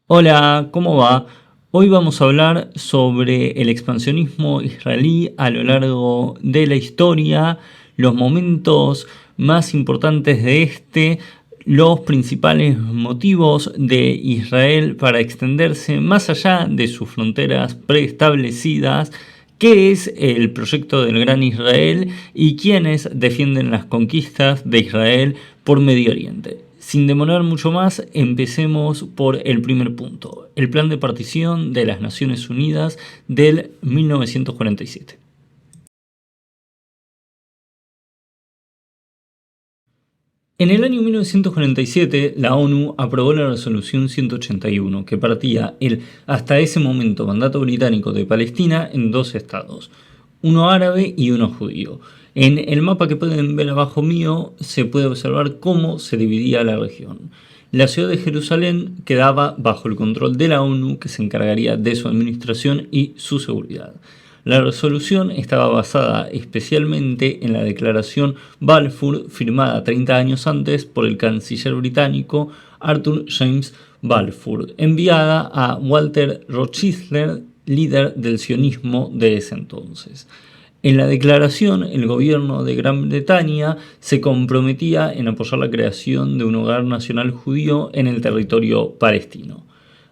Hola, ¿cómo va? Hoy vamos a hablar sobre el expansionismo israelí a lo largo de la historia, los momentos más importantes de los principales motivos de Israel para extenderse más allá de sus fronteras preestablecidas, qué es el proyecto del Gran Israel y quiénes defienden las conquistas de Israel por Medio Oriente. Sin demorar mucho más, empecemos por el primer punto, el plan de partición de las Naciones Unidas del 1947. En el año 1947, la ONU aprobó la resolución 181, que partía el hasta ese momento mandato británico de Palestina en dos estados, uno árabe y uno judío. En el mapa que pueden ver abajo mío se puede observar cómo se dividía la región. La ciudad de Jerusalén quedaba bajo el control de la ONU, que se encargaría de su administración y su seguridad. La resolución estaba basada especialmente en la declaración Balfour firmada 30 años antes por el canciller británico Arthur James Balfour, enviada a Walter Rothschild, líder del sionismo de ese entonces. En la declaración, el gobierno de Gran Bretaña se comprometía en apoyar la creación de un hogar nacional judío en el territorio palestino.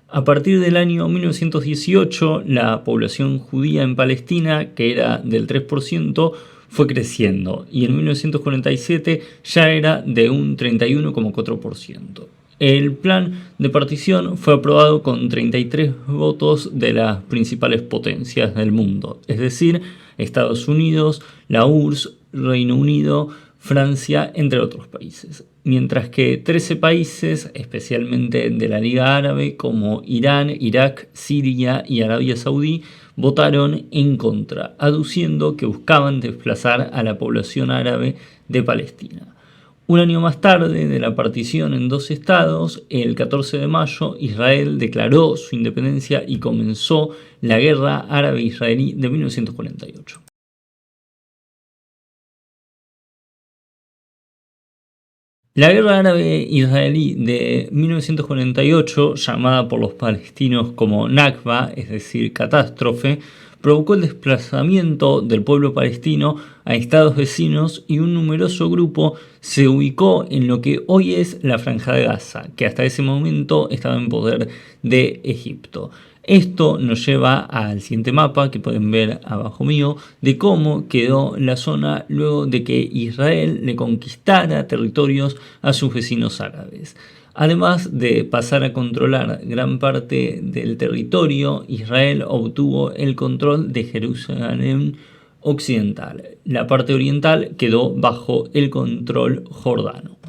A partir del año 1918, la población judía en Palestina, que era del 3%, fue creciendo y en 1947 ya era de un 31,4%. El plan de partición fue aprobado con 33 votos de las principales potencias del mundo, es decir, Estados Unidos, la URSS, Reino Unido, Francia, entre otros países. Mientras que 13 países, especialmente de la Liga Árabe, como Irán, Irak, Siria y Arabia Saudí, votaron en contra, aduciendo que buscaban desplazar a la población árabe de Palestina. Un año más tarde de la partición en dos estados, el 14 de mayo, Israel declaró su independencia y comenzó la Guerra Árabe-Israelí de 1948. La Guerra Árabe-Israelí de 1948, llamada por los palestinos como Nakba, es decir, catástrofe, provocó el desplazamiento del pueblo palestino a estados vecinos y un numeroso grupo se ubicó en lo que hoy es la Franja de Gaza, que hasta ese momento estaba en poder de Egipto. Esto nos lleva al siguiente mapa que pueden ver abajo mío de cómo quedó la zona luego de que Israel le conquistara territorios a sus vecinos árabes. Además de pasar a controlar gran parte del territorio, Israel obtuvo el control de Jerusalén occidental. La parte oriental quedó bajo el control jordano.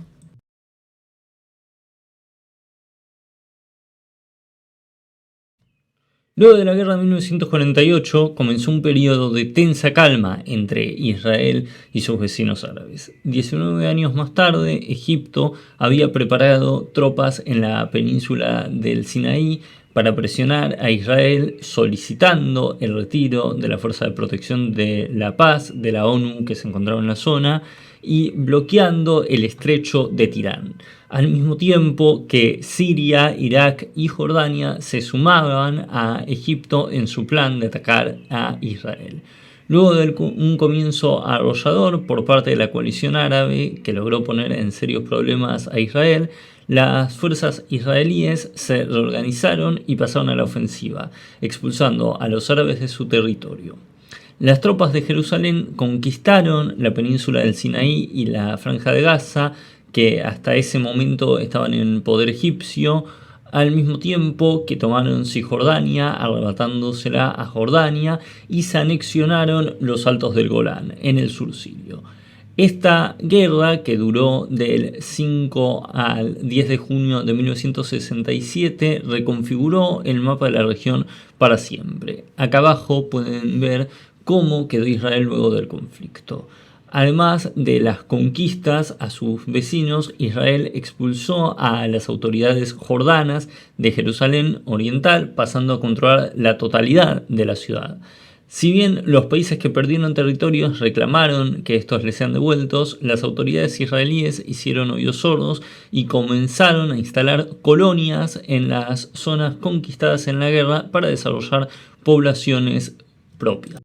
Luego de la guerra de 1948 comenzó un periodo de tensa calma entre Israel y sus vecinos árabes. 19 años más tarde, Egipto había preparado tropas en la península del Sinaí para presionar a Israel, solicitando el retiro de la Fuerza de Protección de la Paz de la ONU que se encontraba en la zona y bloqueando el estrecho de Tirán, al mismo tiempo que Siria, Irak y Jordania se sumaban a Egipto en su plan de atacar a Israel. Luego de un comienzo arrollador por parte de la coalición árabe que logró poner en serios problemas a Israel, las fuerzas israelíes se reorganizaron y pasaron a la ofensiva, expulsando a los árabes de su territorio. Las tropas de Jerusalén conquistaron la península del Sinaí y la Franja de Gaza, que hasta ese momento estaban en poder egipcio, al mismo tiempo que tomaron Cisjordania, arrebatándosela a Jordania, y se anexionaron los Altos del Golán, en el sur sirio. Esta guerra, que duró del 5 al 10 de junio de 1967, reconfiguró el mapa de la región para siempre. Acá abajo pueden ver cómo quedó Israel luego del conflicto. Además de las conquistas a sus vecinos, Israel expulsó a las autoridades jordanas de Jerusalén Oriental, pasando a controlar la totalidad de la ciudad. Si bien los países que perdieron territorios reclamaron que estos les sean devueltos, las autoridades israelíes hicieron oídos sordos y comenzaron a instalar colonias en las zonas conquistadas en la guerra para desarrollar poblaciones propias.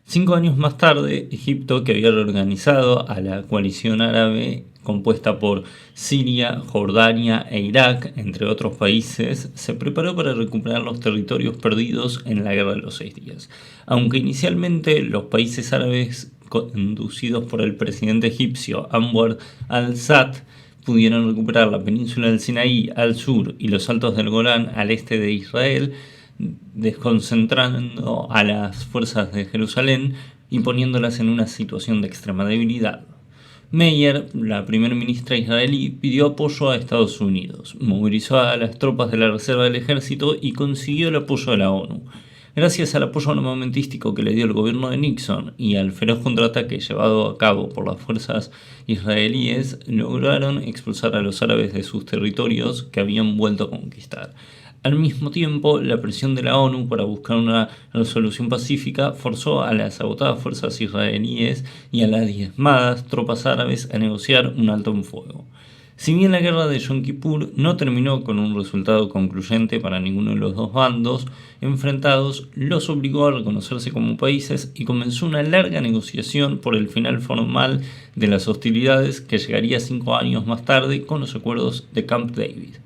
Cinco años más tarde, Egipto, que había reorganizado a la coalición árabe compuesta por Siria, Jordania e Irak, entre otros países, se preparó para recuperar los territorios perdidos en la Guerra de los 6 días. Aunque inicialmente los países árabes conducidos por el presidente egipcio Anwar al-Sadd pudieron recuperar la península del Sinaí al sur y los altos del Golán al este de Israel, desconcentrando a las fuerzas de Jerusalén y poniéndolas en una situación de extrema debilidad. Meir, la primera ministra israelí, pidió apoyo a Estados Unidos, movilizó a las tropas de la reserva del ejército y consiguió el apoyo de la ONU. Gracias al apoyo armamentístico que le dio el gobierno de Nixon y al feroz contraataque llevado a cabo por las fuerzas israelíes, lograron expulsar a los árabes de sus territorios que habían vuelto a conquistar. Al mismo tiempo, la presión de la ONU para buscar una resolución pacífica forzó a las agotadas fuerzas israelíes y a las diezmadas tropas árabes a negociar un alto en fuego. Si bien la guerra de Yom Kippur no terminó con un resultado concluyente para ninguno de los dos bandos enfrentados, los obligó a reconocerse como países y comenzó una larga negociación por el final formal de las hostilidades que llegaría 5 años más tarde con los acuerdos de Camp David.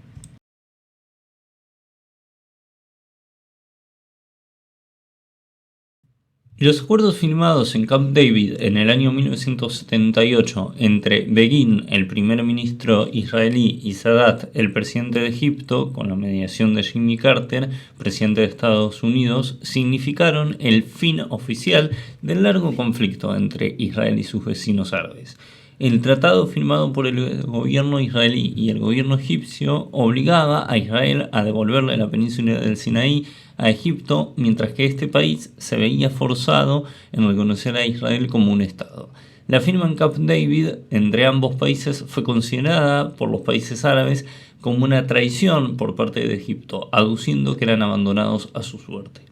Los acuerdos firmados en Camp David en el año 1978 entre Begin, el primer ministro israelí, y Sadat, el presidente de Egipto, con la mediación de Jimmy Carter, presidente de Estados Unidos, significaron el fin oficial del largo conflicto entre Israel y sus vecinos árabes. El tratado firmado por el gobierno israelí y el gobierno egipcio obligaba a Israel a devolverle la península del Sinaí a Egipto, mientras que este país se veía forzado en reconocer a Israel como un Estado. La firma en Camp David entre ambos países fue considerada por los países árabes como una traición por parte de Egipto, aduciendo que eran abandonados a su suerte.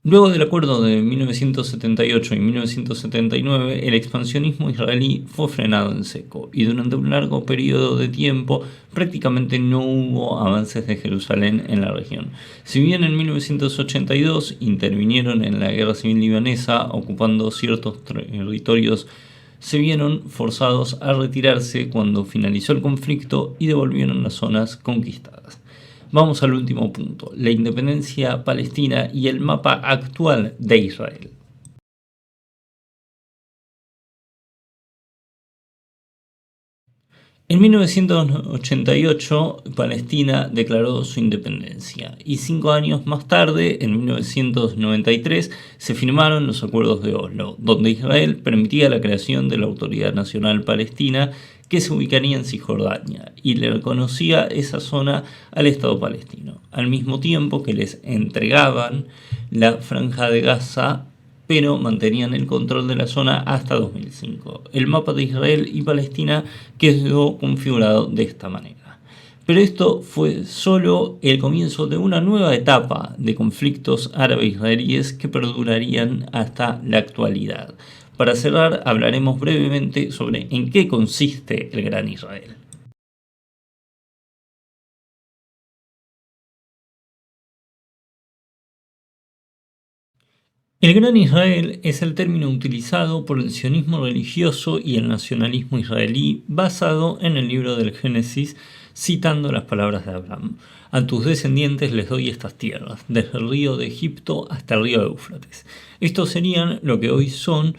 Luego del acuerdo de 1978 y 1979, el expansionismo israelí fue frenado en seco y durante un largo periodo de tiempo prácticamente no hubo avances de Jerusalén en la región. Si bien en 1982 intervinieron en la guerra civil libanesa ocupando ciertos territorios, se vieron forzados a retirarse cuando finalizó el conflicto y devolvieron las zonas conquistadas. Vamos al último punto, la independencia palestina y el mapa actual de Israel. En 1988, Palestina declaró su independencia y 5 años más tarde, en 1993, se firmaron los Acuerdos de Oslo, donde Israel permitía la creación de la Autoridad Nacional Palestina que se ubicaría en Cisjordania y le reconocía esa zona al Estado palestino, al mismo tiempo que les entregaban la Franja de Gaza, pero mantenían el control de la zona hasta 2005. El mapa de Israel y Palestina quedó configurado de esta manera. Pero esto fue solo el comienzo de una nueva etapa de conflictos árabe-israelíes que perdurarían hasta la actualidad. Para cerrar, hablaremos brevemente sobre en qué consiste el Gran Israel. El Gran Israel es el término utilizado por el sionismo religioso y el nacionalismo israelí basado en el libro del Génesis, citando las palabras de Abraham. A tus descendientes les doy estas tierras, desde el río de Egipto hasta el río Éufrates. Estos serían lo que hoy son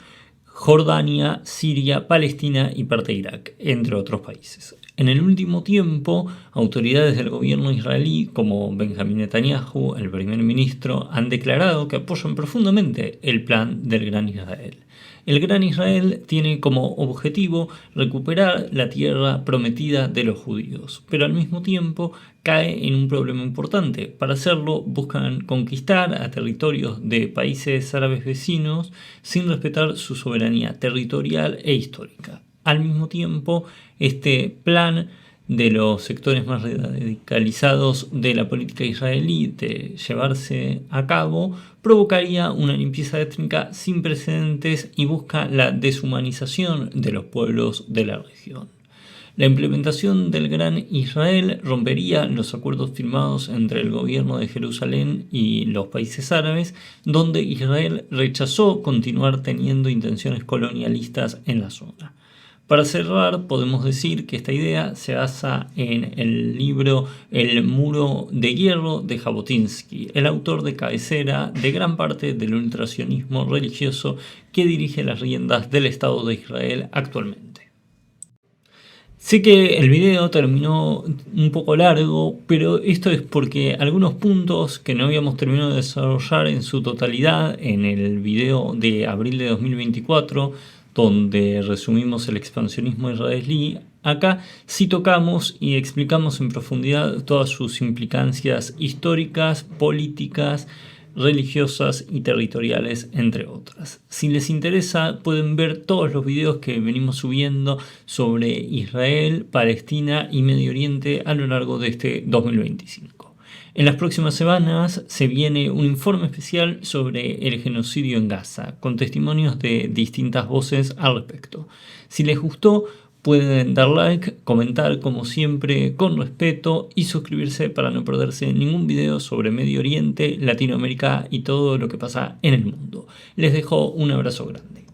Jordania, Siria, Palestina y parte de Irak, entre otros países. En el último tiempo, autoridades del gobierno israelí, como Benjamín Netanyahu, el primer ministro, han declarado que apoyan profundamente el plan del Gran Israel. El Gran Israel tiene como objetivo recuperar la tierra prometida de los judíos, pero al mismo tiempo cae en un problema importante. Para hacerlo, buscan conquistar a territorios de países árabes vecinos sin respetar su soberanía territorial e histórica. Al mismo tiempo, este plan de los sectores más radicalizados de la política israelí de llevarse a cabo, provocaría una limpieza étnica sin precedentes y busca la deshumanización de los pueblos de la región. La implementación del Gran Israel rompería los acuerdos firmados entre el gobierno de Jerusalén y los países árabes, donde Israel rechazó continuar teniendo intenciones colonialistas en la zona. Para cerrar, podemos decir que esta idea se basa en el libro El muro de hierro de Jabotinsky, el autor de cabecera de gran parte del ultrasionismo religioso que dirige las riendas del Estado de Israel actualmente. Sé que el video terminó un poco largo, pero esto es porque algunos puntos que no habíamos terminado de desarrollar en su totalidad en el video de abril de 2024, donde resumimos el expansionismo israelí, acá sí tocamos y explicamos en profundidad todas sus implicancias históricas, políticas, religiosas y territoriales, entre otras. Si les interesa, pueden ver todos los videos que venimos subiendo sobre Israel, Palestina y Medio Oriente a lo largo de este 2025. En las próximas semanas se viene un informe especial sobre el genocidio en Gaza, con testimonios de distintas voces al respecto. Si les gustó, pueden dar like, comentar como siempre con respeto y suscribirse para no perderse ningún video sobre Medio Oriente, Latinoamérica y todo lo que pasa en el mundo. Les dejo un abrazo grande.